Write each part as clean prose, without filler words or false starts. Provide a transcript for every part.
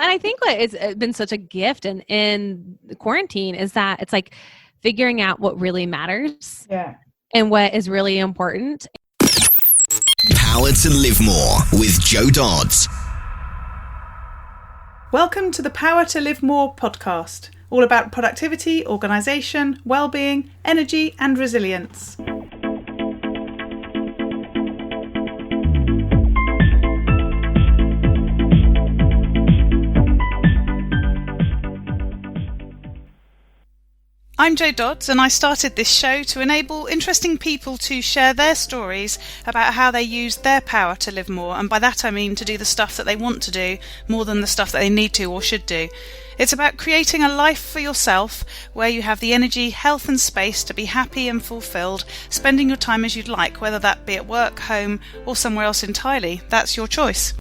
and I think what it's been such a gift in the quarantine is that it's like figuring out what really matters and what is really important. Power to Live More with Jo Dodds. Welcome to the Power to Live More podcast, all about productivity, organisation, well-being, energy and resilience. I'm Jo Dodds, and I started this show to enable interesting people to share their stories about how they use their power to live more, and by that I mean to do the stuff that they want to do more than the stuff that they need to or should do. It's about creating a life for yourself where you have the energy, health and space to be happy and fulfilled, spending your time as you'd like, whether that be at work, home or somewhere else entirely. That's your choice.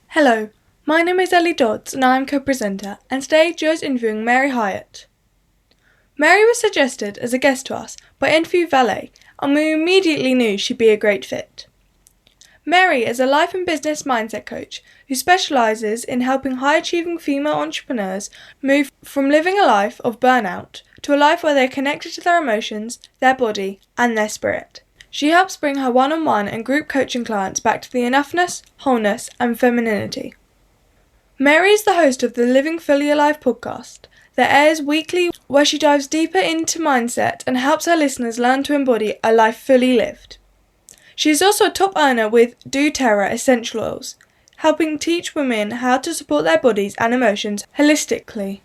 Hello. My name is Ellie Dodds and I am co-presenter, and today Jo is interviewing Mary Hyatt. Mary was suggested as a guest to us by Interview Valet, and we immediately knew she'd be a great fit. Mary is a life and business mindset coach who specialises in helping high-achieving female entrepreneurs move from living a life of burnout to a life where they're connected to their emotions, their body and their spirit. She helps bring her one-on-one and group coaching clients back to the enoughness, wholeness and femininity. Mary is the host of the Living Fully Alive podcast that airs weekly, where she dives deeper into mindset and helps her listeners learn to embody a life fully lived. She is also a top earner with doTERRA essential oils, helping teach women how to support their bodies and emotions holistically.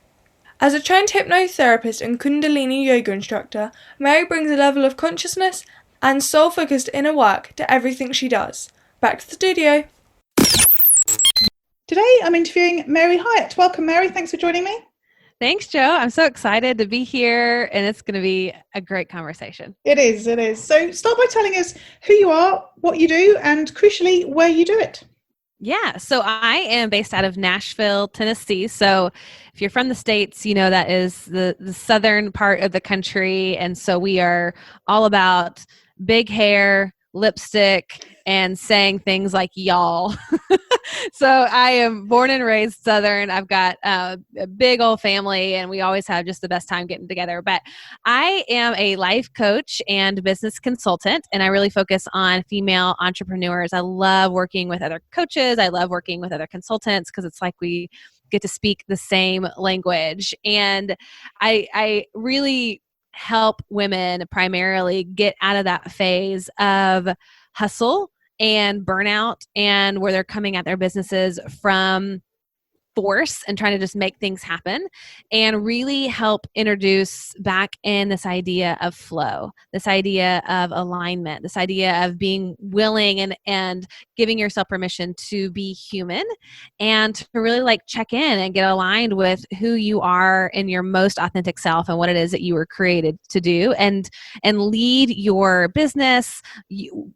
As a trained hypnotherapist and Kundalini yoga instructor, Mary brings a level of consciousness and soul-focused inner work to everything she does. Back to the studio. Today I'm interviewing Mary Hyatt. Welcome, Mary. Thanks for joining me. Thanks, Jo. I'm so excited to be here, and it's going to be a great conversation. It is. So start by telling us who you are, what you do, and crucially, where you do it. Yeah, so I am based out of Nashville, Tennessee. So if you're from the States, you know that is the southern part of the country. And so we are all about big hair, lipstick, and saying things like y'all. So I am born and raised Southern. I've got a big old family, and we always have just the best time getting together. But I am a life coach and business consultant, and I really focus on female entrepreneurs. I love working with other coaches. I love working with other consultants because it's like we get to speak the same language. And I really help women primarily get out of that phase of hustle and burnout, and where they're coming at their businesses from force and trying to just make things happen, and really help introduce back in this idea of flow, this idea of alignment, this idea of being willing and giving yourself permission to be human and to really like check in and get aligned with who you are in your most authentic self and what it is that you were created to do, and lead your business,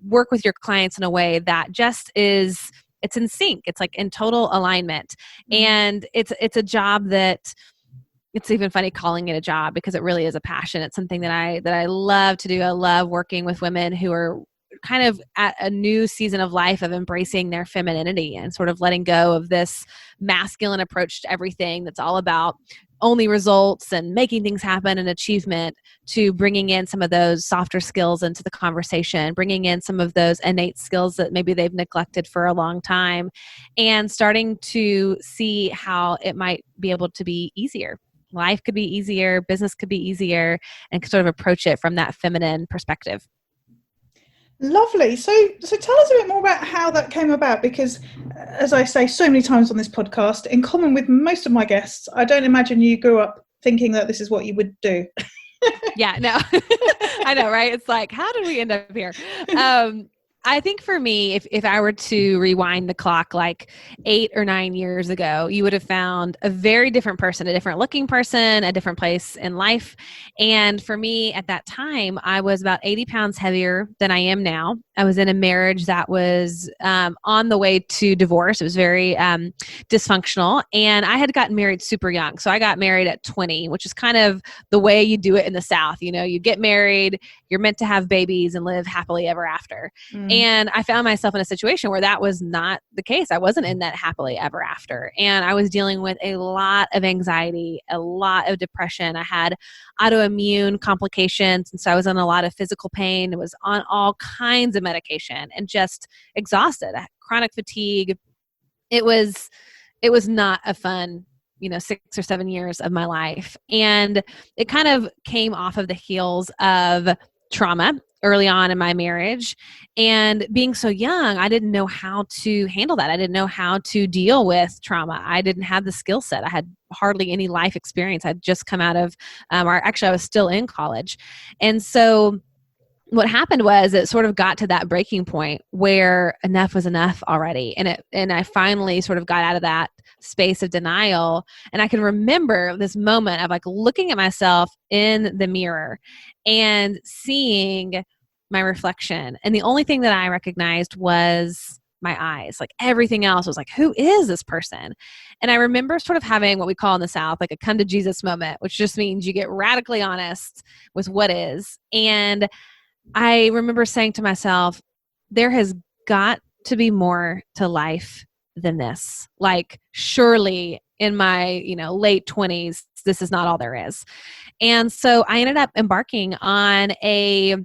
work with your clients in a way that just is it's in sync. It's like in total alignment. And it's a job that it's even funny calling it a job because it really is a passion. It's something that I love to do. I love working with women who are kind of at a new season of life of embracing their femininity and sort of letting go of this masculine approach to everything that's all about only results and making things happen and achievement, to bringing in some of those softer skills into the conversation, bringing in some of those innate skills that maybe they've neglected for a long time, and starting to see how it might be able to be easier. Life could be easier, business could be easier, and sort of approach it from that feminine perspective. Lovely. So tell us a bit more about how that came about, because as I say so many times on this podcast, in common with most of my guests, I don't imagine you grew up thinking that this is what you would do. Yeah, no, I know, right? It's like, how did we end up here? I think for me, if I were to rewind the clock like 8 or 9 years ago, you would have found a very different person, a different looking person, a different place in life. And for me at that time, I was about 80 pounds heavier than I am now. I was in a marriage that was on the way to divorce. It was very dysfunctional. And I had gotten married super young. So I got married at 20, which is kind of the way you do it in the South. You know, you get married, you're meant to have babies and live happily ever after. And I found myself in a situation where that was not the case. I wasn't in that happily ever after. And I was dealing with a lot of anxiety, a lot of depression. I had autoimmune complications. And so I was on a lot of physical pain. It was on all kinds of medication and just exhausted. I had chronic fatigue. It was not a fun 6 or 7 years of my life. And it kind of came off of the heels of trauma early on in my marriage. And being so young, I didn't know how to handle that. I didn't know how to deal with trauma. I didn't have the skill set. I had hardly any life experience. I'd just come out of, actually I was still in college. And so what happened was it sort of got to that breaking point where enough was enough already. And I finally sort of got out of that space of denial. And I can remember this moment of like looking at myself in the mirror and seeing my reflection. And the only thing that I recognized was my eyes. Like everything else was like, who is this person? And I remember sort of having what we call in the South, like a come to Jesus moment, which just means you get radically honest with what is. And I remember saying to myself, there has got to be more to life than this. Like, surely in my, late 20s, this is not all there is. And so I ended up embarking on a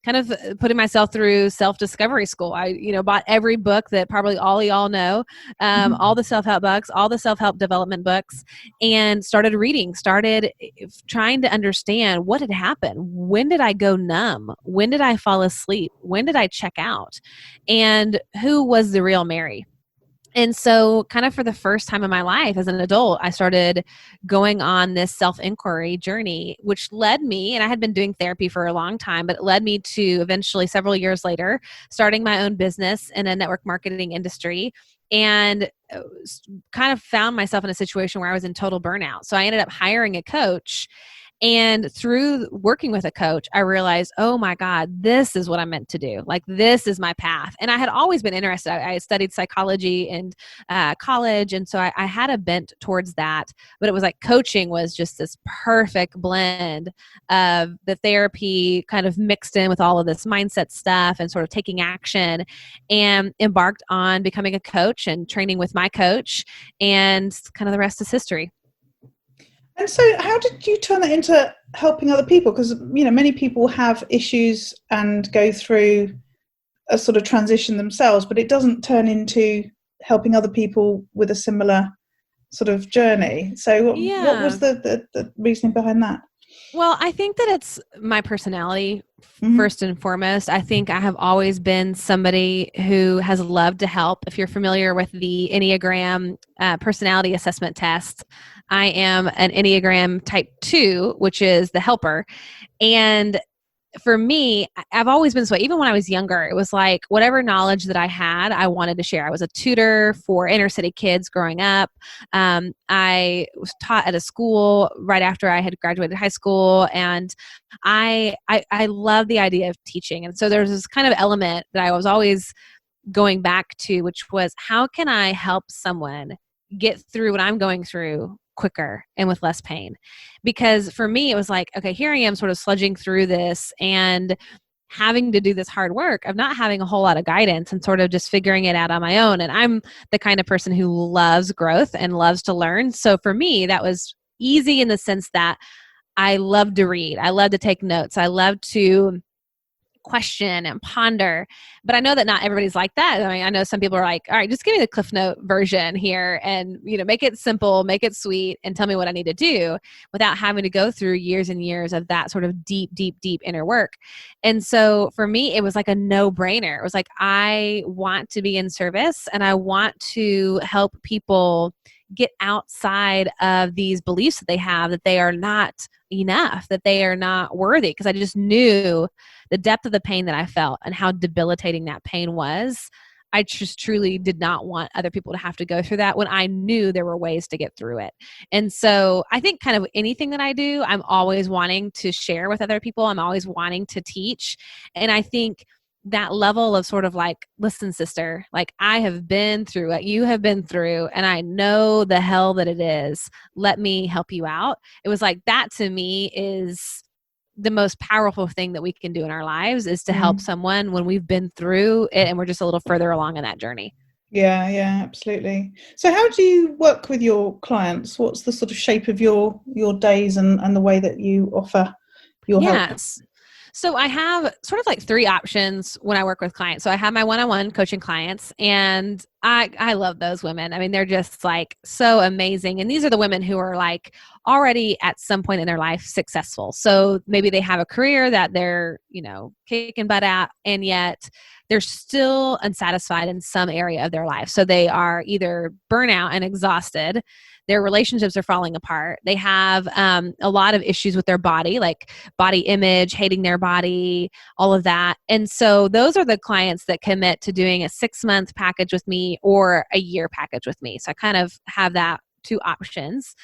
kind of putting myself through self-discovery school. I, bought every book that probably all y'all know, all the self-help books, all the self-help development books, and started trying to understand what had happened. When did I go numb? When did I fall asleep? When did I check out? And who was the real Mary? And so kind of for the first time in my life as an adult, I started going on this self-inquiry journey, which led me, and I had been doing therapy for a long time, but it led me to eventually several years later, starting my own business in a network marketing industry, and kind of found myself in a situation where I was in total burnout. So I ended up hiring a coach. And through working with a coach, I realized, oh my God, this is what I'm meant to do. Like, this is my path. And I had always been interested. I studied psychology in college. And so I had a bent towards that. But it was like coaching was just this perfect blend of the therapy kind of mixed in with all of this mindset stuff and sort of taking action, and embarked on becoming a coach and training with my coach. And kind of the rest is history. And so how did you turn that into helping other people? Because, many people have issues and go through a sort of transition themselves, but it doesn't turn into helping other people with a similar sort of journey. So what was the reasoning behind that? Well, I think that it's my personality first and foremost. I think I have always been somebody who has loved to help. If you're familiar with the Enneagram personality assessment test, I am an Enneagram type 2, which is the helper. And for me, I've always been this way. Even when I was younger, it was like whatever knowledge that I had, I wanted to share. I was a tutor for inner city kids growing up. I was taught at a school right after I had graduated high school, and I love the idea of teaching. And so there's this kind of element that I was always going back to, which was, how can I help someone get through what I'm going through quicker and with less pain? Because for me, it was like, okay, here I am sort of sludging through this and having to do this hard work of not having a whole lot of guidance and sort of just figuring it out on my own. And I'm the kind of person who loves growth and loves to learn. So for me, that was easy in the sense that I love to read. I love to take notes. I love to question and ponder. But I know that not everybody's like that. I mean, I know some people are like, all right, just give me the Cliff Note version here and, make it simple, make it sweet, and tell me what I need to do without having to go through years and years of that sort of deep, deep, deep inner work. And so for me, it was like a no-brainer. It was like, I want to be in service and I want to help people get outside of these beliefs that they have, that they are not enough, that they are not worthy. Because I just knew the depth of the pain that I felt and how debilitating that pain was. I just truly did not want other people to have to go through that when I knew there were ways to get through it. And so I think kind of anything that I do, I'm always wanting to share with other people. I'm always wanting to teach. And I think that level of sort of like, listen, sister, like I have been through what you have been through and I know the hell that it is. Let me help you out. It was like that to me is the most powerful thing that we can do in our lives is to help someone when we've been through it and we're just a little further along in that journey. Yeah, absolutely. So how do you work with your clients? What's the sort of shape of your days and the way that you offer your help? Yes. So I have sort of like 3 options when I work with clients. So I have my one-on-one coaching clients, and I love those women. I mean, they're just like so amazing. And these are the women who are like already at some point in their life successful. So maybe they have a career that they're, kicking butt at, and yet they're still unsatisfied in some area of their life. So they are either burnout and exhausted. Their relationships are falling apart. They have a lot of issues with their body, like body image, hating their body, all of that. And so those are the clients that commit to doing a 6-month package with me or a year package with me. So I kind of have that 2 options.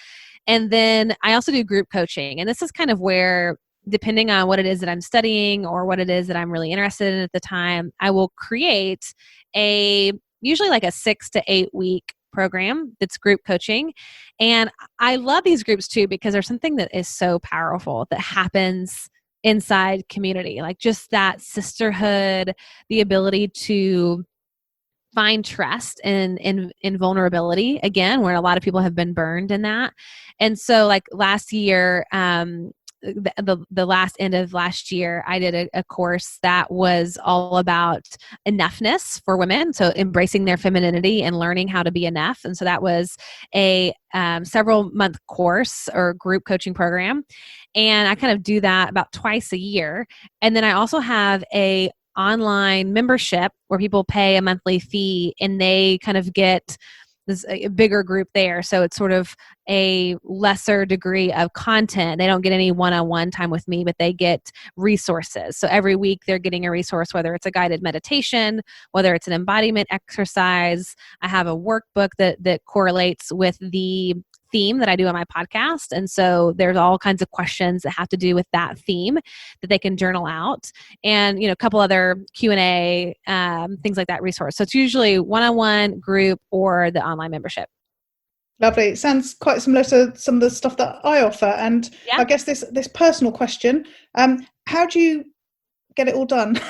And then I also do group coaching. And this is kind of where, depending on what it is that I'm studying or what it is that I'm really interested in at the time, I will create usually like a 6 to 8 week program that's group coaching. And I love these groups too, because there's something that is so powerful that happens inside community, like just that sisterhood, the ability to find trust in vulnerability again, where a lot of people have been burned in that. And so like last year, the last end of last year, I did a course that was all about enoughness for women. So embracing their femininity and learning how to be enough. And so that was a several month course or group coaching program. And I kind of do that about twice a year. And then I also have a online membership where people pay a monthly fee and they kind of get this a bigger group there. So it's sort of a lesser degree of content. They don't get any one-on-one time with me, but they get resources. So every week they're getting a resource, whether it's a guided meditation, whether it's an embodiment exercise. I have a workbook that correlates with the theme that I do on my podcast. And so there's all kinds of questions that have to do with that theme that they can journal out, and, a couple other Q&A, things like that resource. So it's usually one-on-one, group, or the online membership. Lovely. It sounds quite similar to some of the stuff that I offer. And I guess this personal question, how do you get it all done?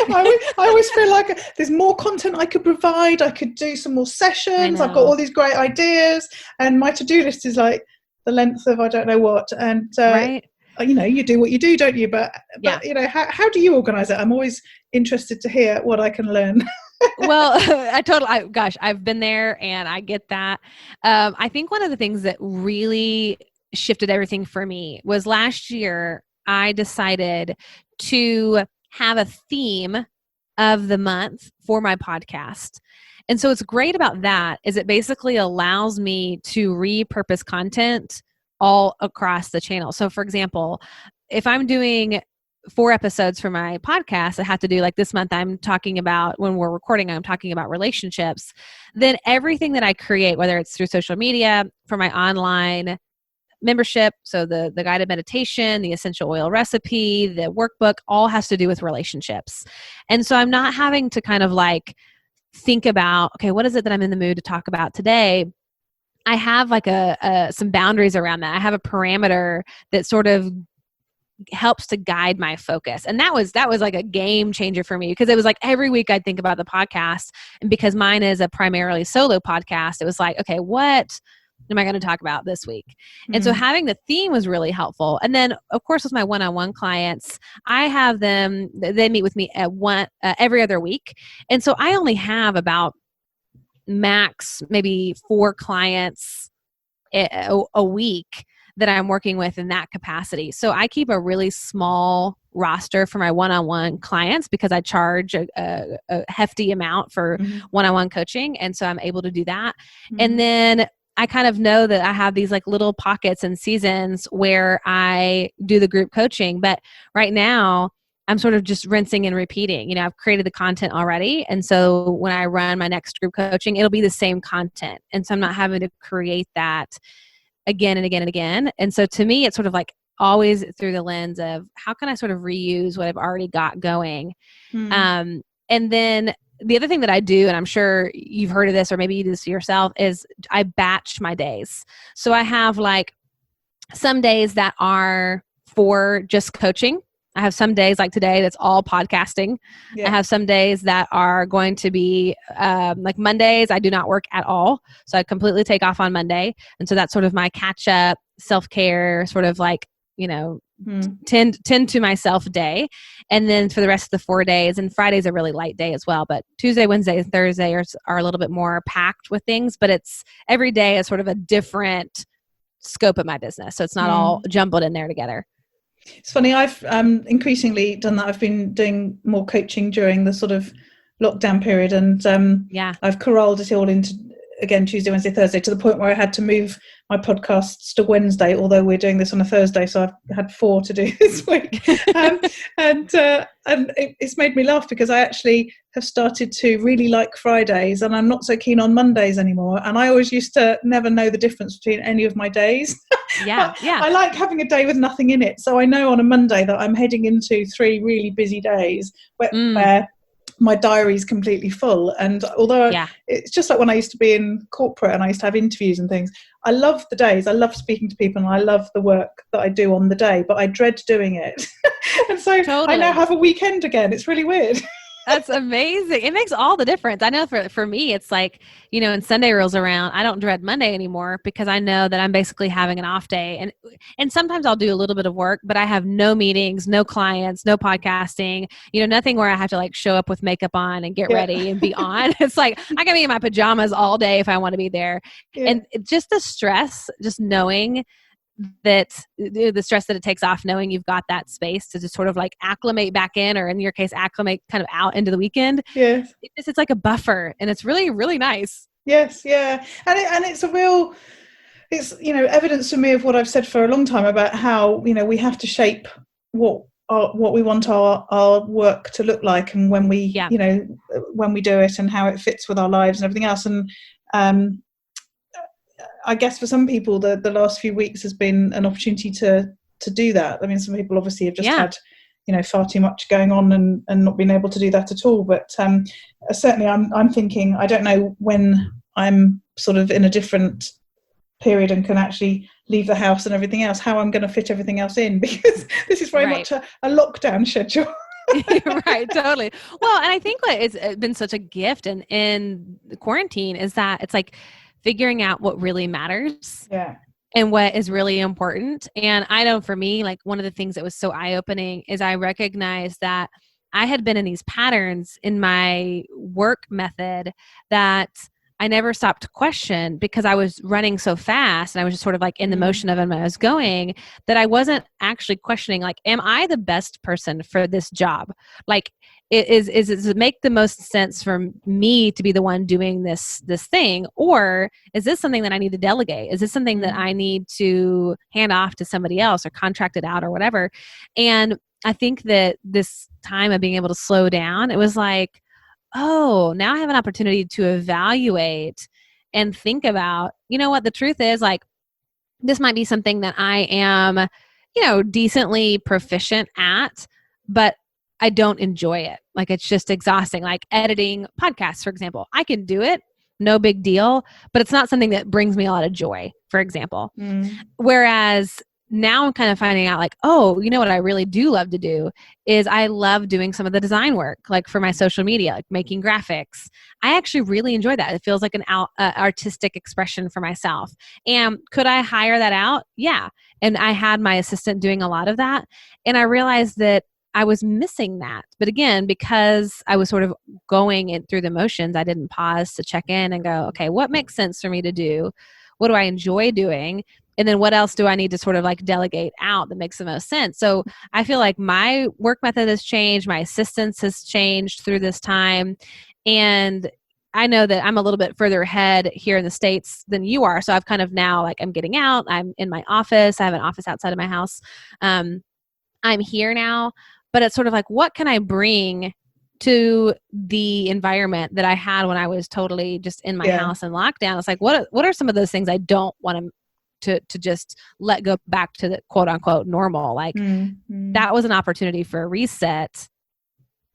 I always feel like there's more content I could provide. I could do some more sessions. I've got all these great ideas, and my to-do list is like the length of I don't know what. And right. You do what you do, don't you? But how do you organize it? I'm always interested to hear what I can learn. Well, I've been there and I get that. I think one of the things that really shifted everything for me was last year I decided to have a theme of the month for my podcast. And so what's great about that is it basically allows me to repurpose content all across the channel. So for example, if I'm doing 4 episodes for my podcast, I have to do like this month, I'm talking about, when we're recording, I'm talking about relationships. Then everything that I create, whether it's through social media, for my online membership, so the guided meditation, the essential oil recipe, the workbook, all has to do with relationships. And so I'm not having to kind of like think about, okay, what is it that I'm in the mood to talk about today? I have like some boundaries around that. I have a parameter that sort of helps to guide my focus. And that was like a game changer for me, because it was like every week I'd think about the podcast, and because mine is a primarily solo podcast, it was like, okay, what am I going to talk about this week? Mm-hmm. And so having the theme was really helpful. And then of course with my one-on-one clients, I have them, they meet with me at every other week. And so I only have about max maybe 4 clients a week that I'm working with in that capacity. So I keep a really small roster for my one-on-one clients because I charge a hefty amount for one-on-one coaching. And so I'm able to do that. And then I kind of know that I have these like little pockets and seasons where I do the group coaching. But right now I'm sort of just rinsing and repeating. I've created the content already. And so when I run my next group coaching, it'll be the same content. And so I'm not having to create that again and again and again. And so to me, it's sort of like always through the lens of how can I sort of reuse what I've already got going. And then the other thing that I do, and I'm sure you've heard of this or maybe you do this yourself, is I batch my days. So I have like some days that are for just coaching. I have some days like today that's all podcasting. Yeah. I have some days that are going to be like Mondays, I do not work at all. So I completely take off on Monday. And so that's sort of my catch up, self-care, sort of like, tend to myself day. And then for the rest of the 4 days, and Friday's a really light day as well, but Tuesday, Wednesday, and Thursday are a little bit more packed with things, but it's every day is sort of a different scope of my business. So it's not all jumbled in there together. It's funny, I've increasingly done that. I've been doing more coaching during the sort of lockdown period, and I've corralled it all into, again, Tuesday, Wednesday, Thursday, to the point where I had to move my podcasts to Wednesday, although we're doing this on a Thursday, so I've had 4 to do this week. And it's made me laugh because I actually have started to really like Fridays, and I'm not so keen on Mondays anymore. And I always used to never know the difference between any of my days. Yeah. I like having a day with nothing in it. So I know on a Monday that I'm heading into 3 really busy days where my diary's completely full. And although it's just like when I used to be in corporate and I used to have interviews and things, I love the days. I love speaking to people and I love the work that I do on the day, but I dread doing it. And so I now have a weekend again. It's really weird. That's amazing. It makes all the difference. I know for me, it's like, when Sunday rolls around, I don't dread Monday anymore because I know that I'm basically having an off day. And sometimes I'll do a little bit of work, but I have no meetings, no clients, no podcasting, nothing where I have to like show up with makeup on and get ready and be on. It's like, I can be in my pajamas all day if I want to be there. Yeah. And just the stress, just knowing that the stress that it takes off, knowing you've got that space to just sort of like acclimate back in, or in your case, acclimate kind of out into the weekend. Yes. It's like a buffer, and it's really, really nice. Yes. Yeah. And it's evidence for me of what I've said for a long time about how, we have to shape what we want our work to look like, and when we, when we do it, and how it fits with our lives and everything else. And, I guess for some people, the last few weeks has been an opportunity to do that. I mean, some people obviously have just had, far too much going on and not been able to do that at all. But certainly I'm thinking, I don't know when I'm sort of in a different period and can actually leave the house and everything else, how I'm going to fit everything else in, because this is very much a lockdown schedule. Right, totally. Well, and I think what it's been such a gift in the quarantine is that it's like figuring out what really matters and what is really important. And I know for me, like one of the things that was so eye-opening is I recognized that I had been in these patterns in my work method that I never stopped to question, because I was running so fast and I was just sort of like in the motion of it when I was going, that I wasn't actually questioning, like, am I the best person for this job? Like, does it make the most sense for me to be the one doing this thing? Or is this something that I need to delegate? Is this something that I need to hand off to somebody else or contract it out or whatever? And I think that this time of being able to slow down, it was like, oh, now I have an opportunity to evaluate and think about, what the truth is, like, this might be something that I am, decently proficient at, but I don't enjoy it. Like, it's just exhausting. Like editing podcasts, for example, I can do it, no big deal, but it's not something that brings me a lot of joy, for example. Whereas now I'm kind of finding out, like, oh, what I really do love to do is I love doing some of the design work, like for my social media, like making graphics. I actually really enjoy that. It feels like an artistic expression for myself. And could I hire that out? Yeah. And I had my assistant doing a lot of that. And I realized that I was missing that. But again, because I was sort of going through the motions, I didn't pause to check in and go, okay, what makes sense for me to do? What do I enjoy doing? And then what else do I need to sort of like delegate out that makes the most sense? So I feel like my work method has changed. My assistance has changed through this time. And I know that I'm a little bit further ahead here in the States than you are. So I've kind of now, like, I'm getting out. I'm in my office. I have an office outside of my house. I'm here now. But it's sort of like, what can I bring to the environment that I had when I was totally just in my house in lockdown? It's like, what are some of those things I don't want to just let go back to the quote unquote normal? Like that was an opportunity for a reset.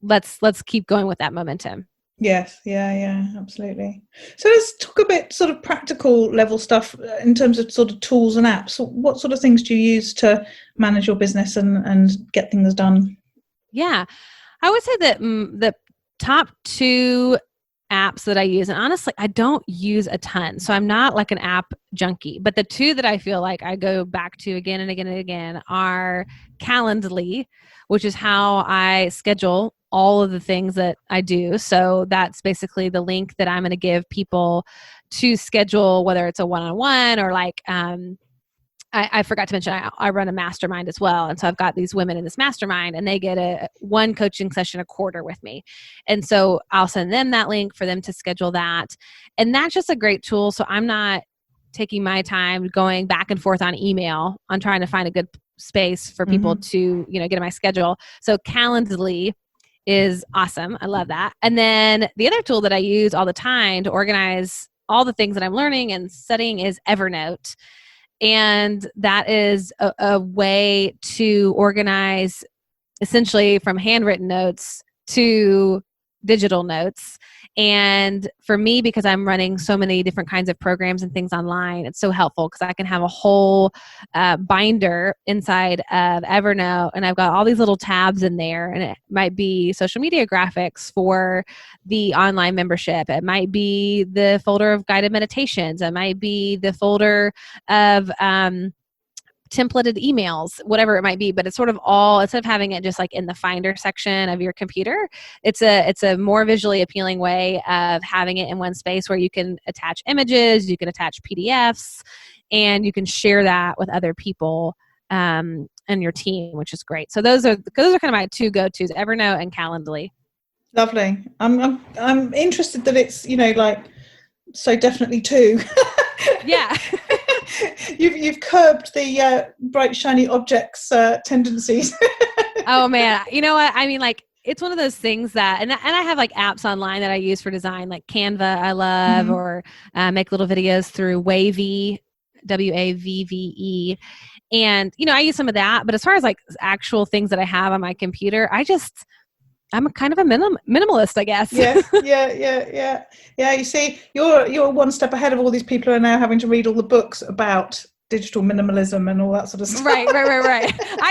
Let's keep going with that momentum. Yes, yeah, absolutely. So let's talk a bit sort of practical level stuff in terms of sort of tools and apps. What sort of things do you use to manage your business and get things done? Yeah, I would say that the top two apps that I use, and honestly, I don't use a ton, so I'm not like an app junkie, but the two that I feel like I go back to again and again and again are Calendly, which is how I schedule all of the things that I do. So that's basically the link that I'm going to give people to schedule, whether it's a one-on-one or like, I forgot to mention I run a mastermind as well. And so I've got these women in this mastermind and they get one coaching session a quarter with me. And so I'll send them that link for them to schedule that. And that's just a great tool. So I'm not taking my time going back and forth on email on trying to find a good space for people to, get in my schedule. So Calendly is awesome. I love that. And then the other tool that I use all the time to organize all the things that I'm learning and studying is Evernote. And that is a way to organize essentially from handwritten notes to digital notes. And for me, because I'm running so many different kinds of programs and things online, it's so helpful because I can have a whole binder inside of Evernote, and I've got all these little tabs in there, and it might be social media graphics for the online membership. It might be the folder of guided meditations. It might be the folder of templated emails, whatever it might be, but it's sort of all, instead of having it just like in the Finder section of your computer, it's a more visually appealing way of having it in one space where you can attach images, you can attach PDFs, and you can share that with other people and your team, which is great. So those are kind of my two go-tos, Evernote and Calendly. Lovely. I'm interested that it's like so definitely two. Yeah. You've curbed the bright shiny objects tendencies. Oh man, you know what? I mean, like it's one of those things that, and I have like apps online that I use for design, like Canva, I love, or make little videos through Wavy, Wavve. And I use some of that. But as far as like actual things that I have on my computer, I'm kind of a minimalist, I guess. Yeah. You see, you're one step ahead of all these people who are now having to read all the books about digital minimalism and all that sort of stuff. Right.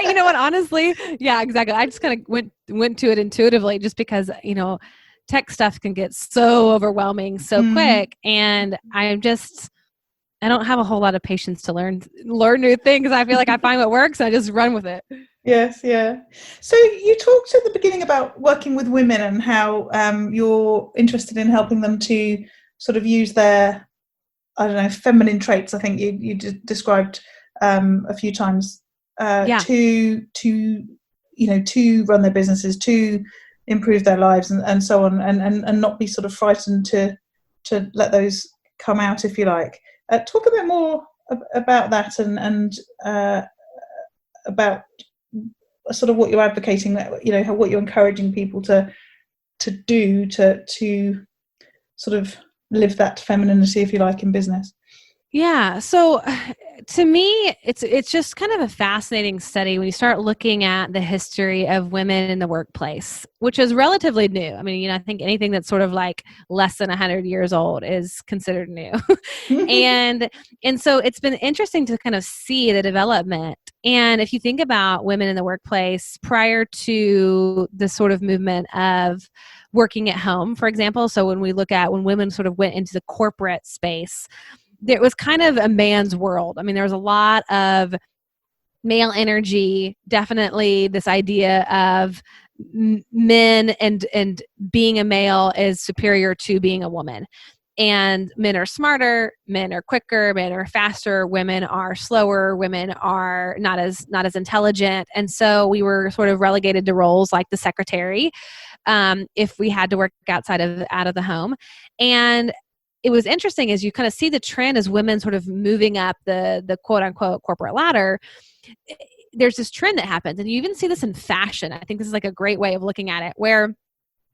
You know what? Honestly, yeah, exactly. I just kind of went to it intuitively, just because tech stuff can get so overwhelming so quick, and I don't have a whole lot of patience to learn new things. I feel like I find what works and I just run with it. Yes, yeah. So you talked at the beginning about working with women and how you're interested in helping them to sort of use their, I don't know, feminine traits. I think you described a few times to run their businesses, to improve their lives and so on, and not be sort of frightened to let those come out, if you like. Talk a bit more about that and about sort of what you're advocating, what you're encouraging people to do to sort of live that femininity, if you like, in business. Yeah. So to me, it's just kind of a fascinating study when you start looking at the history of women in the workplace, which is relatively new. I mean, I think anything that's sort of like less than 100 years old is considered new. and so it's been interesting to kind of see the development. And if you think about women in the workplace prior to the sort of movement of working at home, for example, so when we look at when women sort of went into the corporate space, it was kind of a man's world. I mean, there was a lot of male energy, definitely this idea of men and being a male is superior to being a woman. And men are smarter, men are quicker, men are faster, women are slower, women are not as intelligent. And so we were sort of relegated to roles like the secretary if we had to work out of the home. And it was interesting as you kind of see the trend as women sort of moving up the quote unquote corporate ladder. There's this trend that happens, and you even see this in fashion. I think this is like a great way of looking at it, where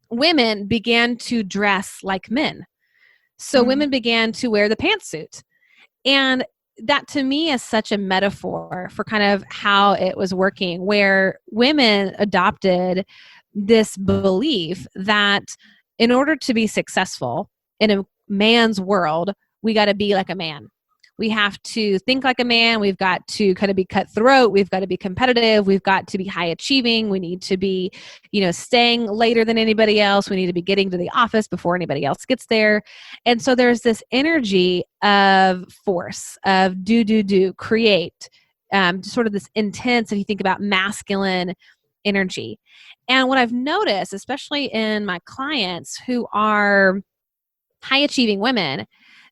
women began to dress like men. So women began to wear the pantsuit. And that to me is such a metaphor for kind of how it was working, where women adopted this belief that in order to be successful in a man's world, we got to be like a man. We have to think like a man. We've got to kind of be cutthroat. We've got to be competitive. We've got to be high achieving. We need to be, staying later than anybody else. We need to be getting to the office before anybody else gets there. And so there's this energy of force, of do, create, sort of this intense, if you think about masculine energy. And what I've noticed, especially in my clients who are high achieving women,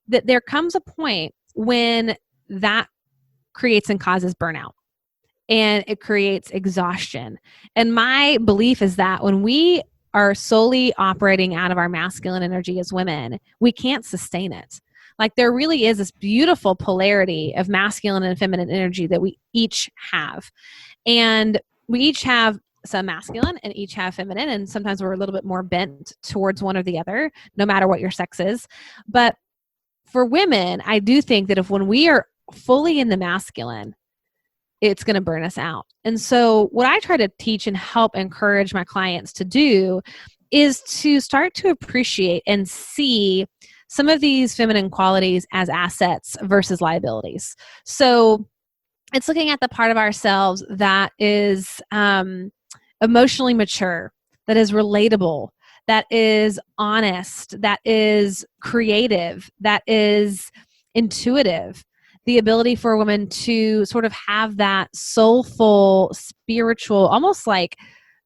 that there comes a point when that creates and causes burnout, and it creates exhaustion. And my belief is that when we are solely operating out of our masculine energy as women, we can't sustain it. Like, there really is this beautiful polarity of masculine and feminine energy that we each have. And we each have some masculine and each have feminine. And sometimes we're a little bit more bent towards one or the other, no matter what your sex is. But for women, I do think that when we are fully in the masculine, it's going to burn us out. And so what I try to teach and help encourage my clients to do is to start to appreciate and see some of these feminine qualities as assets versus liabilities. So it's looking at the part of ourselves that is emotionally mature, that is relatable, that is honest, that is creative, that is intuitive. The ability for a woman to sort of have that soulful, spiritual, almost like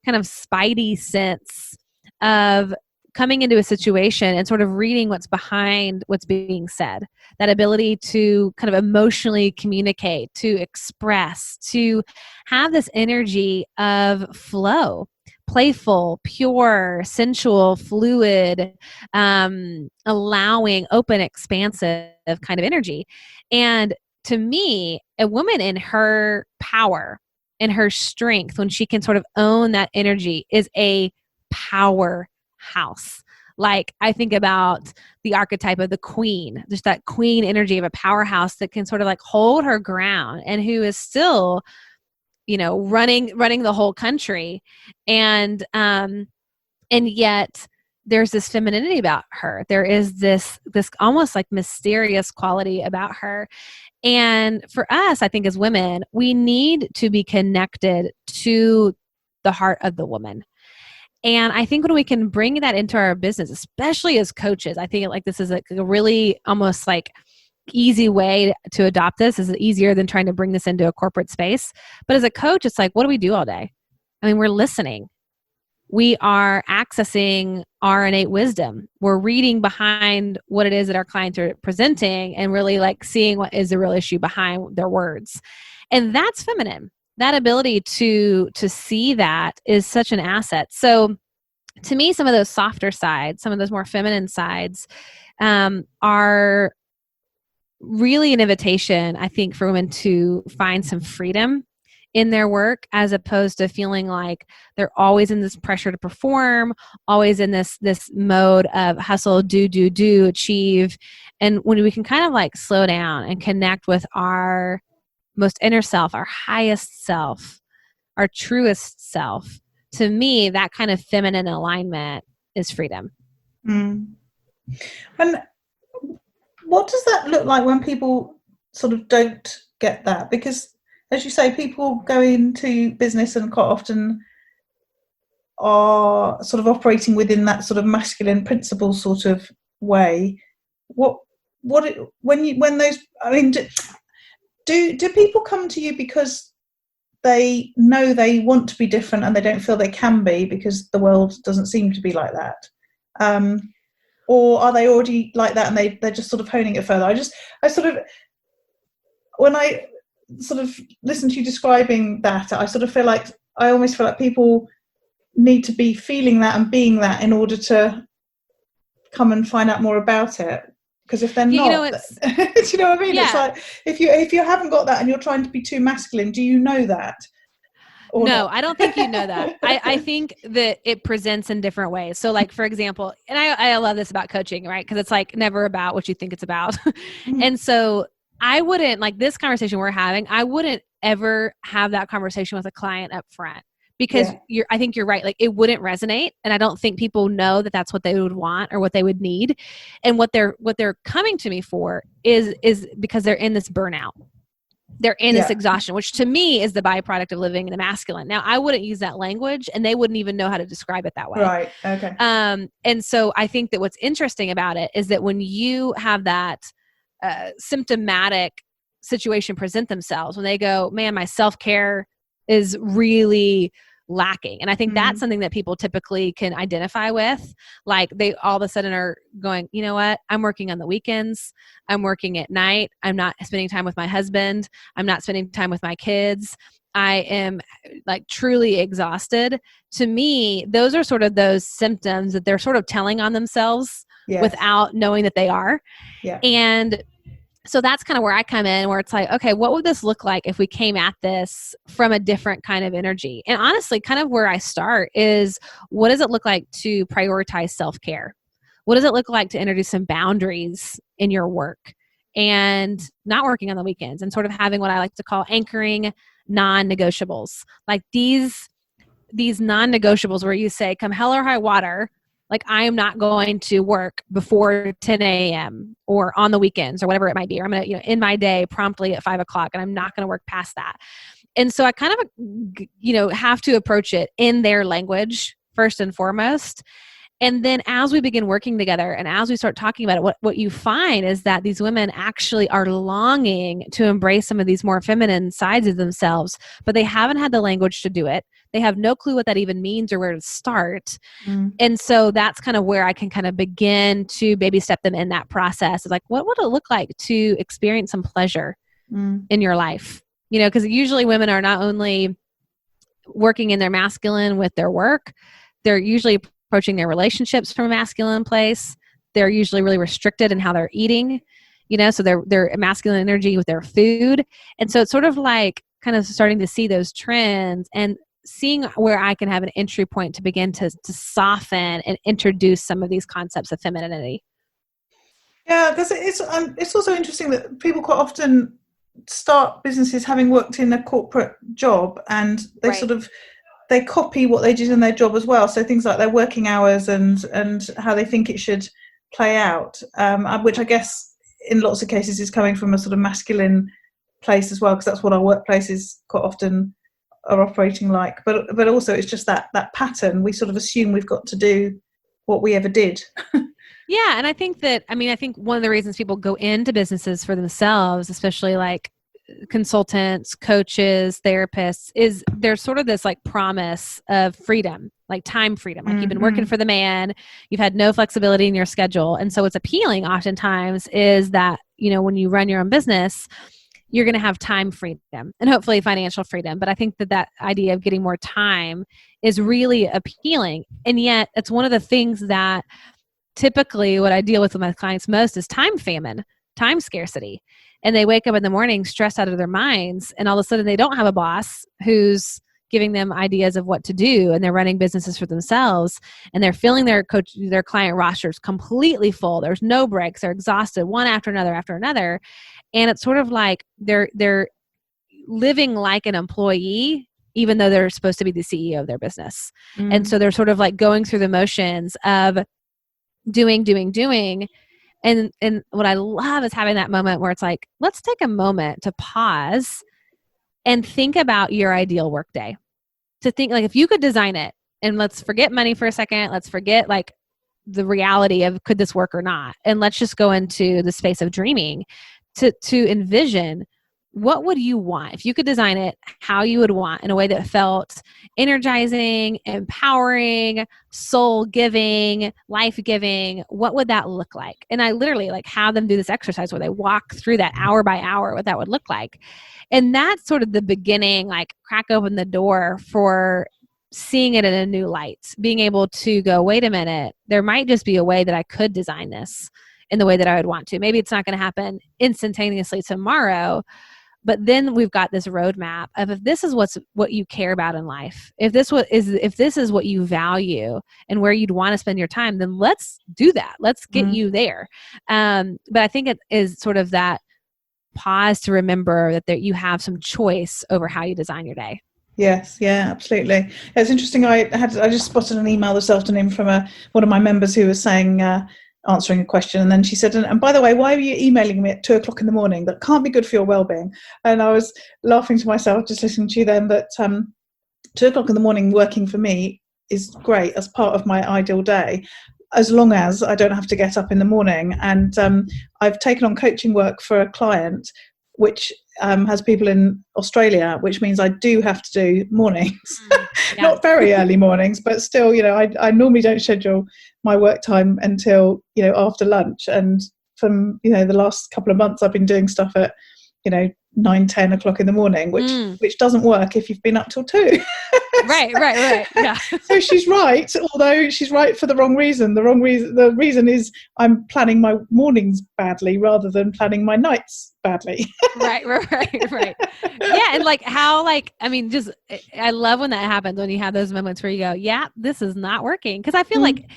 kind of spidey sense of coming into a situation and sort of reading what's behind what's being said. That ability to kind of emotionally communicate, to express, to have this energy of flow. Playful, pure, sensual, fluid, allowing, open, expansive kind of energy. And to me, a woman in her power, in her strength, when she can sort of own that energy, is a powerhouse. Like, I think about the archetype of the queen, just that queen energy of a powerhouse that can sort of like hold her ground and who is still running the whole country. And yet there's this femininity about her. There is this almost like mysterious quality about her. And for us, I think as women, we need to be connected to the heart of the woman. And I think when we can bring that into our business, especially as coaches, I think like this is a really almost like easy way to adopt this. Is easier than trying to bring this into a corporate space. But as a coach, it's like, what do we do all day? I mean, we're listening. We are accessing our innate wisdom. We're reading behind what it is that our clients are presenting and really like seeing what is the real issue behind their words. And that's feminine. That ability to see that is such an asset. So to me, some of those softer sides, some of those more feminine sides are really an invitation, I think, for women to find some freedom in their work, as opposed to feeling like they're always in this pressure to perform, always in this mode of hustle, do, achieve. And when we can kind of like slow down and connect with our most inner self, our highest self, our truest self, to me, that kind of feminine alignment is freedom. Mm. And what does that look like when people sort of don't get that? Because, as you say, people go into business and quite often are sort of operating within that sort of masculine principle sort of way. Do people come to you because they know they want to be different and they don't feel they can be because the world doesn't seem to be like that? Or are they already like that and they're just sort of honing it further? When I sort of listen to you describing that, I almost feel like people need to be feeling that and being that in order to come and find out more about it. Because if they're not, do you know what I mean? Yeah. It's like if you haven't got that and you're trying to be too masculine, do you know that? No, not? I don't think you know that. I think that it presents in different ways. So like, for example, and I love this about coaching, right? Because it's like never about what you think it's about. Mm-hmm. And so I wouldn't, like this conversation we're having, I wouldn't ever have that conversation with a client up front, because I think you're right. Like it wouldn't resonate. And I don't think people know that that's what they would want or what they would need. And what they're coming to me for is because they're in this burnout. They're in this exhaustion, which to me is the byproduct of living in the masculine. Now, I wouldn't use that language and they wouldn't even know how to describe it that way. Right. Okay. And so I think that what's interesting about it is that when you have that symptomatic situation present themselves, when they go, man, my self-care is really lacking. And I think that's something that people typically can identify with. Like they all of a sudden are going, you know what? I'm working on the weekends. I'm working at night. I'm not spending time with my husband. I'm not spending time with my kids. I am like truly exhausted. To me, those are sort of those symptoms that they're sort of telling on themselves without knowing that they are. Yeah. And so that's kind of where I come in, where it's like, okay, what would this look like if we came at this from a different kind of energy? And honestly, kind of where I start is, what does it look like to prioritize self-care? What does it look like to introduce some boundaries in your work and not working on the weekends and sort of having what I like to call anchoring non-negotiables? Like these non-negotiables where you say, come hell or high water, like I am not going to work before 10 a.m. or on the weekends or whatever it might be. Or I'm going to, end my day promptly at 5 o'clock and I'm not going to work past that. And so I kind of, have to approach it in their language first and foremost. And then as we begin working together and as we start talking about it, what you find is that these women actually are longing to embrace some of these more feminine sides of themselves, but they haven't had the language to do it. They have no clue what that even means or where to start. And so that's kind of where I can kind of begin to baby step them in that process of like, what would it look like to experience some pleasure in your life? Because usually women are not only working in their masculine with their work, they're usually approaching their relationships from a masculine place. They're usually really restricted in how they're eating, so they're masculine energy with their food. And so it's sort of like kind of starting to see those trends and seeing where I can have an entry point to begin to soften and introduce some of these concepts of femininity. Yeah, because it's also interesting that people quite often start businesses having worked in a corporate job, and they sort of they copy what they did in their job as well. So things like their working hours and how they think it should play out, which I guess in lots of cases is coming from a sort of masculine place as well, because that's what our workplaces quite often are operating like. But also it's just that pattern. We sort of assume we've got to do what we ever did. Yeah. And I think one of the reasons people go into businesses for themselves, especially like consultants, coaches, therapists, is there's sort of this like promise of freedom, like time freedom. Like you've been working for the man, you've had no flexibility in your schedule. And so what's appealing oftentimes is that, when you run your own business, you're going to have time freedom and hopefully financial freedom. But I think that idea of getting more time is really appealing. And yet it's one of the things that typically what I deal with my clients most is time famine, time scarcity. And they wake up in the morning stressed out of their minds, and all of a sudden they don't have a boss who's giving them ideas of what to do, and they're running businesses for themselves, and they're filling their client rosters completely full. There's no breaks. They're exhausted one after another. And it's sort of like they're living like an employee, even though they're supposed to be the CEO of their business. And so they're sort of like going through the motions of doing. And what I love is having that moment where it's like, let's take a moment to pause and think about your ideal workday. To think like, if you could design it, and let's forget money for a second. Let's forget like the reality of could this work or not. And let's just go into the space of dreaming to envision, what would you want if you could design it how you would want, in a way that felt energizing, empowering, soul-giving, life-giving? What would that look like? And I literally like have them do this exercise where they walk through that hour by hour, what that would look like. And that's sort of the beginning, like crack open the door for seeing it in a new light, being able to go, wait a minute, there might just be a way that I could design this in the way that I would want to. Maybe it's not going to happen instantaneously tomorrow, but then we've got this roadmap of, if this is what you care about in life, if this is what you value and where you'd want to spend your time, then let's do that. Let's get you there. But I think it is sort of that pause to remember that you have some choice over how you design your day. Yes, yeah, absolutely. Yeah, it's interesting. I just spotted an email this afternoon from one of my members who was saying, answering a question, and then she said, and by the way, why are you emailing me at 2:00 in the morning? That can't be good for your well-being. And I was laughing to myself just listening to you then, that 2:00 in the morning working for me is great as part of my ideal day, as long as I don't have to get up in the morning. And I've taken on coaching work for a client which has people in Australia, which means I do have to do mornings. Yeah. Not very early mornings, but still, I normally don't schedule my work time until, after lunch. And from, the last couple of months, I've been doing stuff at, 9-10 o'clock in the morning, which doesn't work if you've been up till 2. Right. Yeah. So she's right, although she's right for the wrong reason. The reason is I'm planning my mornings badly rather than planning my nights badly. Right. Yeah. And I love when that happens, when you have those moments where you go, yeah, this is not working. Cause I feel like,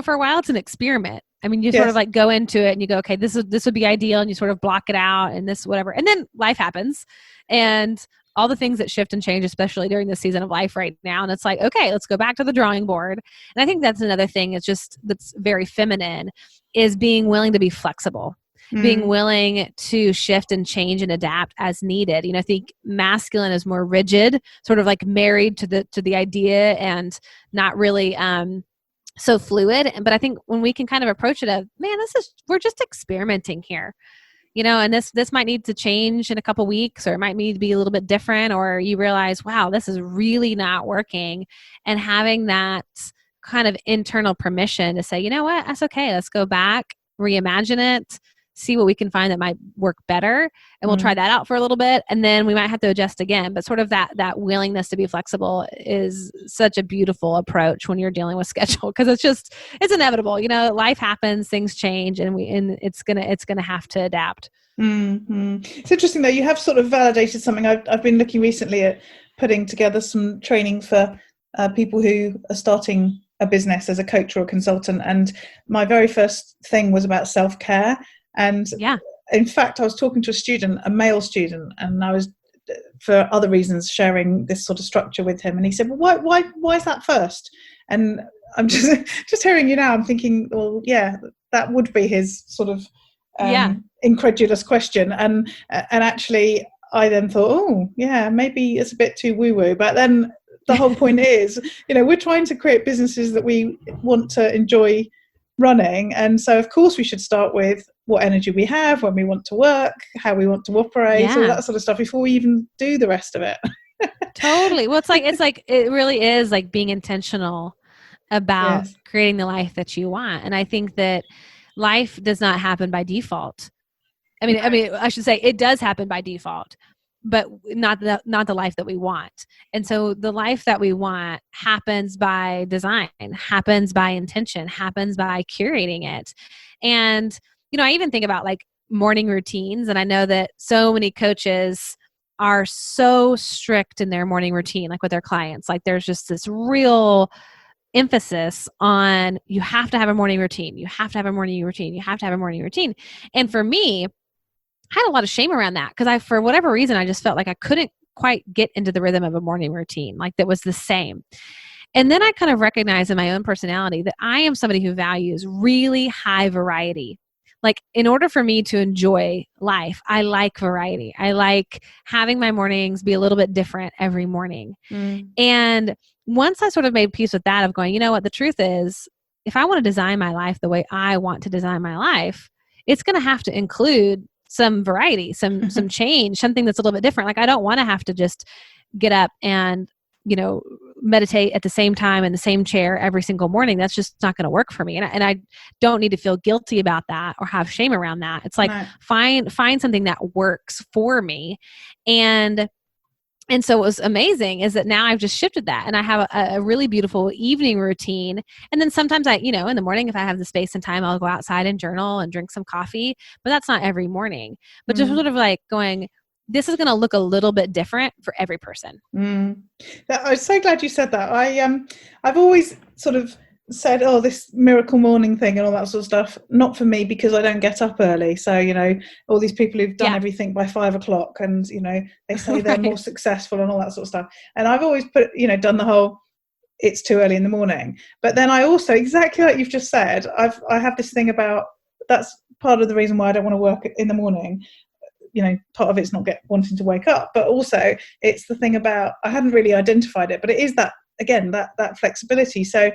for a while it's an experiment. I mean, you sort of go into it and you go, okay, this would be ideal. And you sort of block it out and this, whatever. And then life happens and all the things that shift and change, especially during this season of life right now. And it's like, okay, let's go back to the drawing board. And I think that's another thing. That's very feminine, is being willing to be flexible, being willing to shift and change and adapt as needed. I think masculine is more rigid, sort of like married to the idea and not really, so fluid. But I think when we can kind of approach it as, man, we're just experimenting here. And this might need to change in a couple weeks, or it might need to be a little bit different, or you realize, wow, this is really not working. And having that kind of internal permission to say, you know what, that's okay. Let's go back, reimagine it, see what we can find that might work better. And we'll try that out for a little bit. And then we might have to adjust again. But sort of that willingness to be flexible is such a beautiful approach when you're dealing with schedule, because it's inevitable. Life happens, things change, and it's gonna have to adapt. Mm-hmm. It's interesting though, you have sort of validated something. I've been looking recently at putting together some training for people who are starting a business as a coach or a consultant. And my very first thing was about self-care. And in fact, I was talking to a male student, and I was, for other reasons, sharing this sort of structure with him. And he said, well, why is that first? And I'm just hearing you now, I'm thinking, well, yeah, that would be his sort of incredulous question. And actually, I then thought, oh, yeah, maybe it's a bit too woo-woo. But then the whole point is, we're trying to create businesses that we want to enjoy running. And so, of course, we should start with what energy we have, when we want to work, how we want to operate, all that sort of stuff before we even do the rest of it. Totally. Well, it's like it really is like being intentional about creating the life that you want. And I think that life does not happen by default. I mean, I should say it does happen by default, but not the life that we want. And so the life that we want happens by design, happens by intention, happens by curating it. And I even think about like morning routines, and I know that so many coaches are so strict in their morning routine, like with their clients. Like there's just this real emphasis on, you have to have a morning routine. You have to have a morning routine. You have to have a morning routine. And for me, I had a lot of shame around that, because for whatever reason, I just felt like I couldn't quite get into the rhythm of a morning routine, like that was the same. And then I kind of recognized in my own personality that I am somebody who values really high variety. Like, in order for me to enjoy life, I like variety. I like having my mornings be a little bit different every morning. And once I sort of made peace with that, of going, you know what, the truth is, if I want to design my life the way I want to design my life, it's going to have to include some variety, some change, something that's a little bit different. Like, I don't want to have to just get up and, meditate at the same time in the same chair every single morning. That's just not going to work for me. And I don't need to feel guilty about that or have shame around that. It's like, find something that works for me. And so what was amazing is that now I've just shifted that, and I have a really beautiful evening routine. And then sometimes in the morning, if I have the space and time, I'll go outside and journal and drink some coffee, but that's not every morning. But just sort of like going, this is going to look a little bit different for every person. I'm so glad you said that. I've always sort of said, oh, this miracle morning thing and all that sort of stuff, not for me, because I don't get up early. So, all these people who've done everything by 5 o'clock and, they say they're more successful and all that sort of stuff. And I've always done the whole, it's too early in the morning. But then I also, exactly like you've just said, I have this thing about, that's part of the reason why I don't want to work in the morning. Part of it's not wanting to wake up, but also it's the thing about, I hadn't really identified it, but it is that, again, that flexibility. So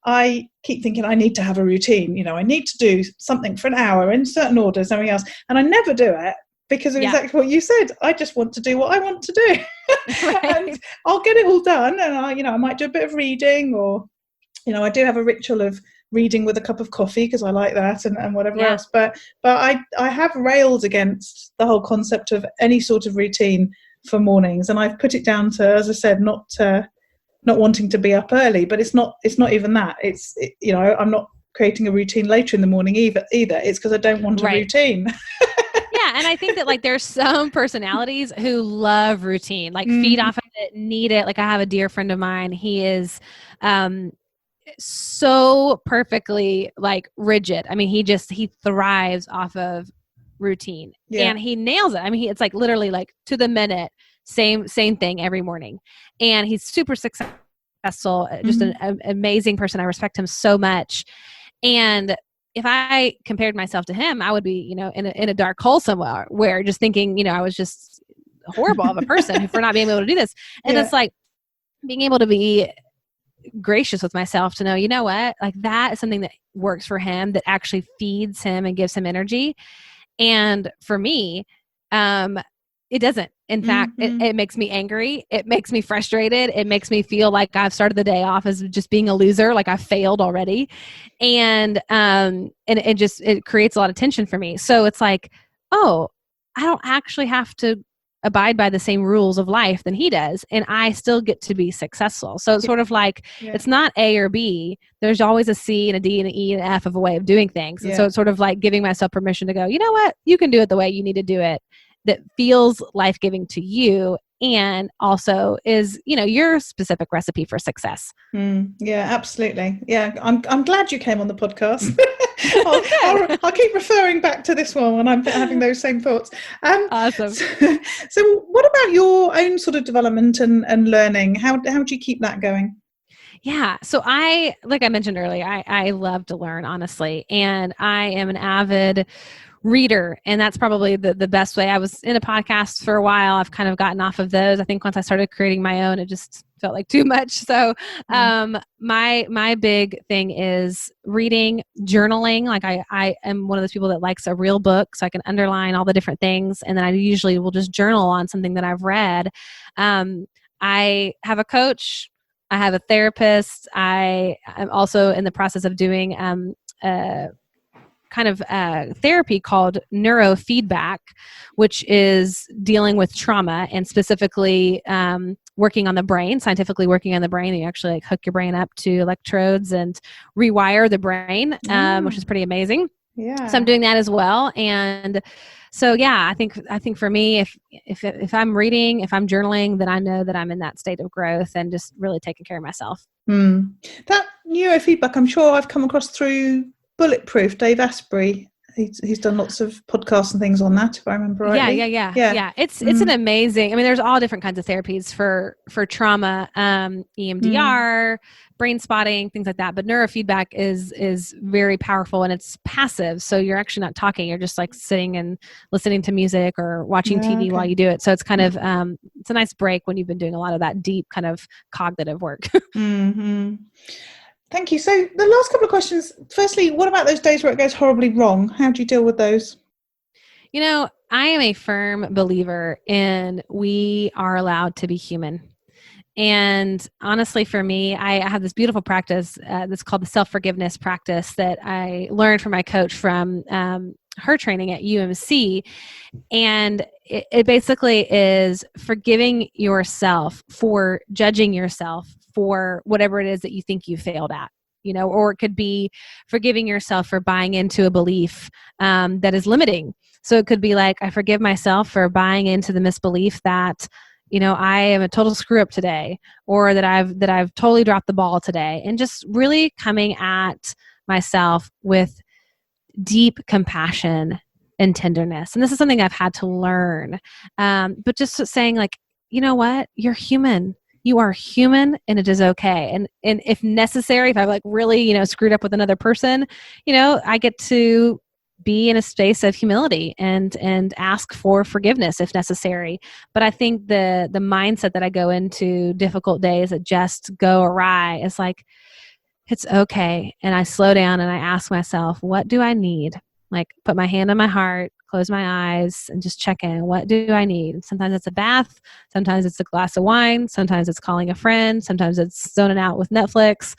I keep thinking I need to have a routine. I need to do something for an hour in certain order, something else. And I never do it because of exactly what you said. I just want to do what I want to do. Right. And I'll get it all done. And I might do a bit of reading, or, I do have a ritual of reading with a cup of coffee because I like that, and whatever else. But I have railed against the whole concept of any sort of routine for mornings. And I've put it down to, as I said, not wanting to be up early, but it's not even that. I'm not creating a routine later in the morning either. It's because I don't want a routine. Yeah, and I think that there's some personalities who love routine, feed off of it, need it. I have a dear friend of mine. He is so perfectly rigid. I mean, he thrives off of routine, and he nails it. I mean, it's literally to the minute. Same thing every morning. And he's super successful, just an amazing person. I respect him so much. And if I compared myself to him, I would be, in a dark hole somewhere, where just thinking, I was just horrible of a person for not being able to do this. And it's being able to be gracious with myself to know, you know what, that is something that works for him, that actually feeds him and gives him energy. And for me, it doesn't. In fact, it makes me angry. It makes me frustrated. It makes me feel like I've started the day off as just being a loser, like I failed already. And it creates a lot of tension for me. So it's oh, I don't actually have to abide by the same rules of life than he does, and I still get to be successful. So it's sort of it's not A or B. There's always a C and a D and an E and an F of a way of doing things. And so it's sort of giving myself permission to go, you know what, you can do it the way you need to do it, that feels life-giving to you, and also is, your specific recipe for success. Yeah, absolutely. Yeah, I'm glad you came on the podcast. I'll keep referring back to this one when I'm having those same thoughts. Awesome. So what about your own sort of development and learning? How do you keep that going? Yeah. So like I mentioned earlier, I love to learn, honestly. And I am an avid reader, and that's probably the best way. I was in a podcast for a while. I've kind of gotten off of those. I think once I started creating my own, it just felt like too much. So my big thing is reading, journaling. I am one of those people that likes a real book, so I can underline all the different things, and then I usually will just journal on something that I've read. I have a coach. I have a therapist. I am also in the process of doing therapy called neurofeedback, which is dealing with trauma and specifically working on the brain, scientifically working on the brain. You actually hook your brain up to electrodes and rewire the brain, which is pretty amazing. Yeah. So I'm doing that as well. And so, I think for me, if I'm reading, if I'm journaling, then I know that I'm in that state of growth and just really taking care of myself. That neurofeedback, I'm sure I've come across through Bulletproof, Dave Asprey. He's done lots of podcasts and things on that, if I remember rightly. Yeah. It's an amazing. I mean, there's all different kinds of therapies for trauma, EMDR, brain spotting, things like that. But neurofeedback is very powerful, and it's passive. So you're actually not talking. You're just sitting and listening to music or watching TV while you do it. So it's kind of it's a nice break when you've been doing a lot of that deep kind of cognitive work. Thank you. So the last couple of questions. Firstly, what about those days where it goes horribly wrong? How do you deal with those? I am a firm believer in we are allowed to be human. And honestly, for me, I have this beautiful practice that's called the self-forgiveness practice that I learned from my coach from her training at UMC. And it basically is forgiving yourself for judging yourself for whatever it is that you think you failed at, or it could be forgiving yourself for buying into a belief that is limiting. So it could be I forgive myself for buying into the misbelief that, I am a total screw up today, or that I've totally dropped the ball today, and just really coming at myself with deep compassion and tenderness. And this is something I've had to learn. But just saying, like, you know what? You're human. You are human, and it is okay. And if necessary, if I've like really, screwed up with another person, I get to be in a space of humility and ask for forgiveness if necessary. But I think the mindset that I go into difficult days that just go awry is like, it's okay. And I slow down and I ask myself, what do I need? Like, put my hand on my heart, close my eyes, and just check in. What do I need? And sometimes it's a bath. Sometimes it's a glass of wine. Sometimes it's calling a friend. Sometimes it's zoning out with Netflix.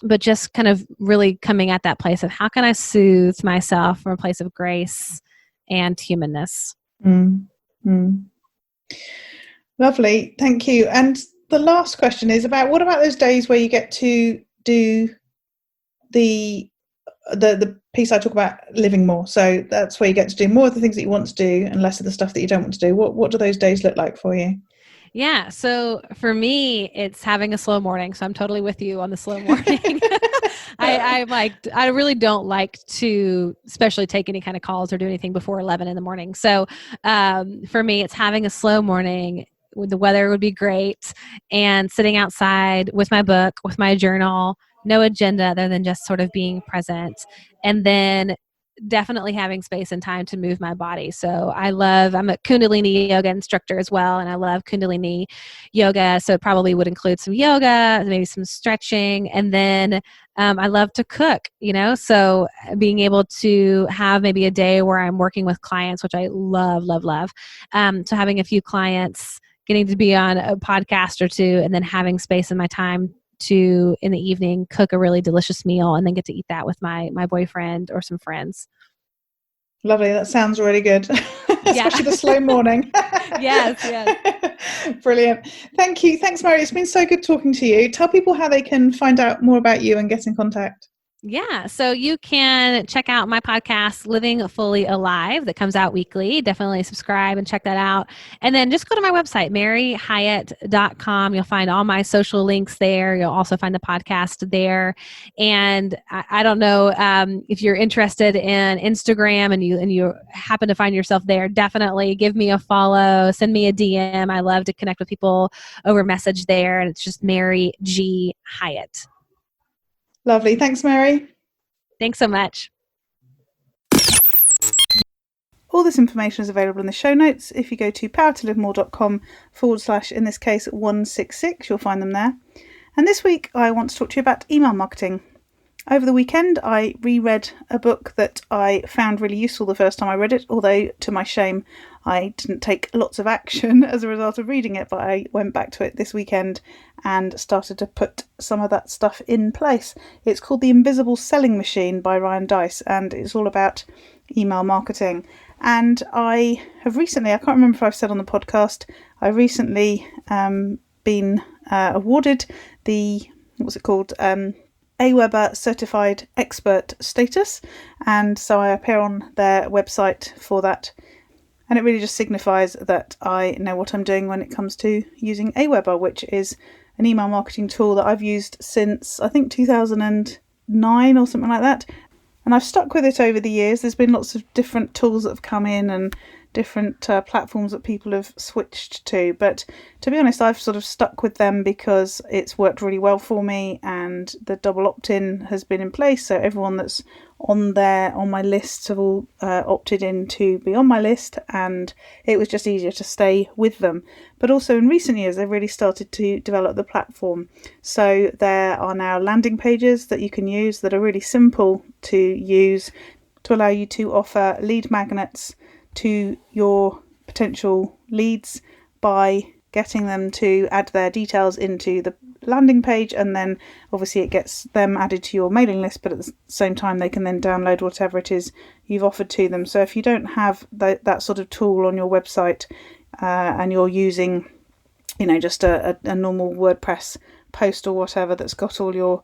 But just kind of really coming at that place of how can I soothe myself from a place of grace and humanness. Lovely. Thank you. And the last question is what about those days where you get to do the piece I talk about, living more? So that's where you get to do more of the things that you want to do and less of the stuff that you don't want to do. What do those days look like for you? Yeah. So for me, it's having a slow morning. So I'm totally with you on the slow morning. I really don't like to especially take any kind of calls or do anything before 11 in the morning. So for me, it's having a slow morning. The weather would be great, and sitting outside with my book, with my journal, no agenda other than just sort of being present. And then definitely having space and time to move my body. So I'm a Kundalini yoga instructor as well, and I love Kundalini yoga. So it probably would include some yoga, maybe some stretching. And then I love to cook, so being able to have maybe a day where I'm working with clients, which I love, love, love. So having a few clients, getting to be on a podcast or two, and then having space in my time to, in the evening, cook a really delicious meal and then get to eat that with my boyfriend or some friends. Lovely. That sounds really good. Especially the slow morning. Yes. Brilliant. Thank you. Thanks, Mary. It's been so good talking to you. Tell people how they can find out more about you and get in contact. Yeah. So you can check out my podcast, Living Fully Alive, that comes out weekly. Definitely subscribe and check that out. And then just go to my website, maryhyatt.com. You'll find all my social links there. You'll also find the podcast there. And I don't know if you're interested in Instagram and you happen to find yourself there, definitely give me a follow, send me a DM. I love to connect with people over message there. And it's just Mary G. Hyatt. Lovely. Thanks, Mary. Thanks so much. All this information is available in the show notes. If you go to powertolivemore.com / in this case 166, you'll find them there. And this week I want to talk to you about email marketing. Over the weekend I reread a book that I found really useful the first time I read it, although to my shame I didn't take lots of action as a result of reading it, but I went back to it this weekend and started to put some of that stuff in place. It's called The Invisible Selling Machine by Ryan Deiss, and it's all about email marketing. And I have recently, I can't remember if I've said on the podcast, I've recently been awarded the, what's it called, AWeber Certified Expert status, and so I appear on their website for that. And it really just signifies that I know what I'm doing when it comes to using AWeber, which is an email marketing tool that I've used since, I think, 2009 or something like that. And I've stuck with it over the years. There's been lots of different tools that have come in and different platforms that people have switched to. But to be honest, I've sort of stuck with them because it's worked really well for me, and the double opt-in has been in place. So everyone that's on my list have all opted in to be on my list, and it was just easier to stay with them. But also in recent years, they've really started to develop the platform. So there are now landing pages that you can use that are really simple to use to allow you to offer lead magnets to your potential leads by getting them to add their details into the landing page, and then obviously it gets them added to your mailing list, but at the same time they can then download whatever it is you've offered to them. So if you don't have that sort of tool on your website and you're using just a normal WordPress post or whatever that's got all your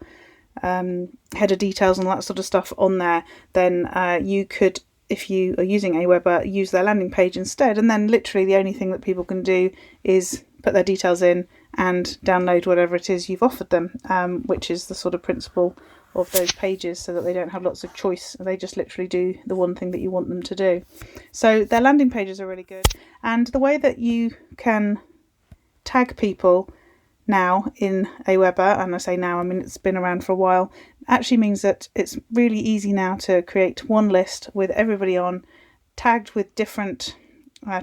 header details and that sort of stuff on there, then you could if you are using Aweber, use their landing page instead, and then literally the only thing that people can do is put their details in and download whatever it is you've offered them, which is the sort of principle of those pages, so that they don't have lots of choice. They just literally do the one thing that you want them to do. So their landing pages are really good. And the way that you can tag people now in Aweber, and I say now, I mean it's been around for a while, actually means that it's really easy now to create one list with everybody on, tagged with different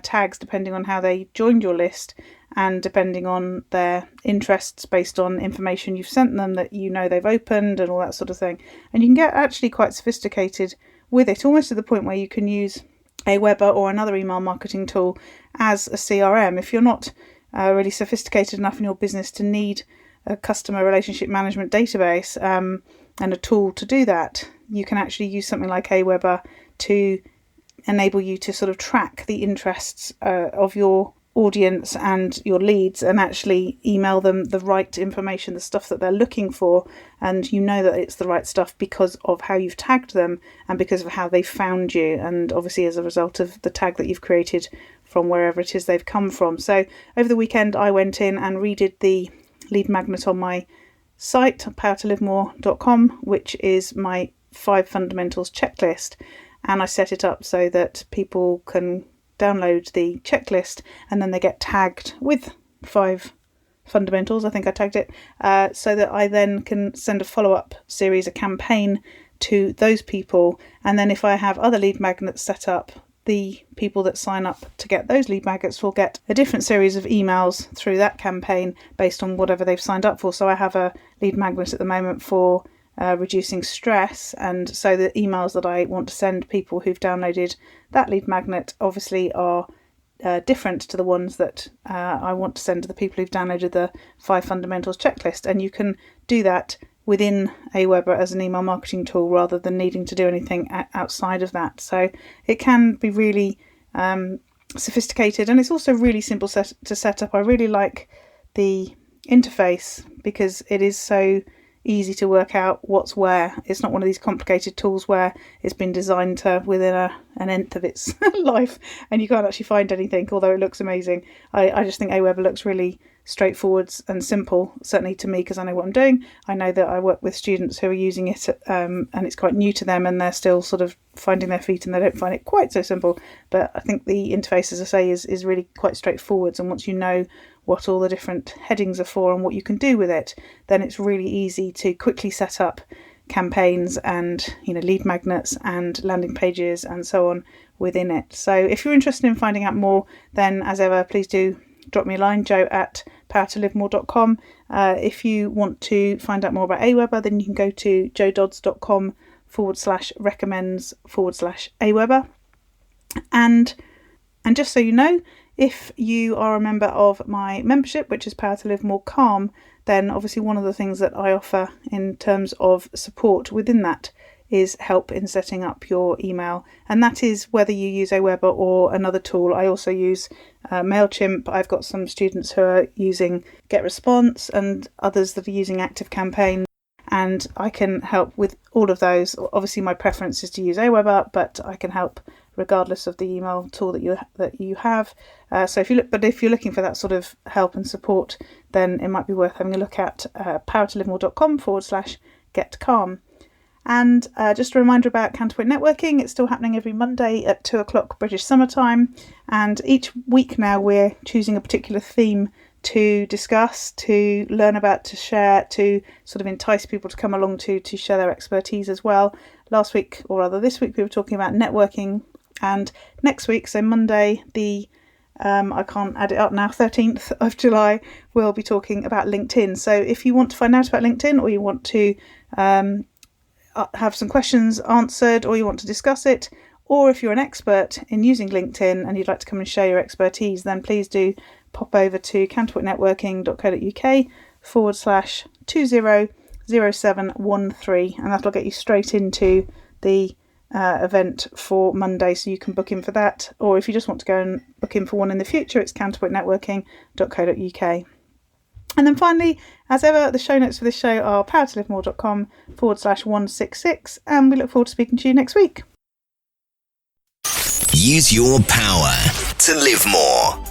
tags depending on how they joined your list and depending on their interests based on information you've sent them that you know they've opened and all that sort of thing. And you can get actually quite sophisticated with it, almost to the point where you can use Aweber or another email marketing tool as a CRM. If you're not really sophisticated enough in your business to need a customer relationship management database and a tool to do that, you can actually use something like Aweber to enable you to sort of track the interests of your audience and your leads, and actually email them the right information, the stuff that they're looking for, and you know that it's the right stuff because of how you've tagged them and because of how they found you, and obviously as a result of the tag that you've created from wherever it is they've come from. So over the weekend I went in and redid the lead magnet on my site, powertolivemore.com, which is my 5 fundamentals checklist, and I set it up so that people can download the checklist and then they get tagged with 5 fundamentals, I think I tagged it, so that I then can send a follow-up series, a campaign to those people. And then if I have other lead magnets set up, the people that sign up to get those lead magnets will get a different series of emails through that campaign based on whatever they've signed up for. So I have a lead magnet at the moment for reducing stress, and so the emails that I want to send people who've downloaded that lead magnet obviously are different to the ones that I want to send to the people who've downloaded the 5 fundamentals checklist. And you can do that within Aweber as an email marketing tool rather than needing to do anything outside of that. So it can be really sophisticated, and it's also really simple to set up. I really like the interface because it is so easy to work out what's where. It's not one of these complicated tools where it's been designed to within an nth of its life and you can't actually find anything, although it looks amazing. I just think Aweber looks really straightforward and simple, certainly to me, because I know what I'm doing. I know that I work with students who are using it and it's quite new to them and they're still sort of finding their feet and they don't find it quite so simple. But I think the interface, as I say, is really quite straightforward, and once you know what all the different headings are for and what you can do with it, then it's really easy to quickly set up campaigns and lead magnets and landing pages and so on within it. So if you're interested in finding out more, then as ever, please do drop me a line, joe@powertolivemore.com. If you want to find out more about Aweber, then you can go to joedodds.com/recommends/Aweber. And just so you know, if you are a member of my membership, which is Power to Live More Calm, then obviously one of the things that I offer in terms of support within that is help in setting up your email. And that is whether you use Aweber or another tool. I also use MailChimp. I've got some students who are using GetResponse and others that are using ActiveCampaign. And I can help with all of those. Obviously my preference is to use Aweber, but I can help regardless of the email tool that you have. So if you're looking for that sort of help and support, then it might be worth having a look at powertolivemore.com/getcalm. And just a reminder about Counterpoint Networking. It's still happening every Monday at 2:00 British Summer Time. And each week now we're choosing a particular theme to discuss, to learn about, to share, to sort of entice people to come along to share their expertise as well. Last week, or rather this week, we were talking about networking. And next week, so Monday, I can't add it up now, 13th of July, we'll be talking about LinkedIn. So if you want to find out about LinkedIn, or you want to have some questions answered, or you want to discuss it, or if you're an expert in using LinkedIn and you'd like to come and share your expertise, then please do pop over to counterpointnetworking.co.uk/200713, and that'll get you straight into the event for Monday, so you can book in for that. Or if you just want to go and book in for one in the future, it's counterpointnetworking.co.uk. And then finally, as ever, the show notes for this show are powertolivemore.com/166, and we look forward to speaking to you next week. use your power to live more.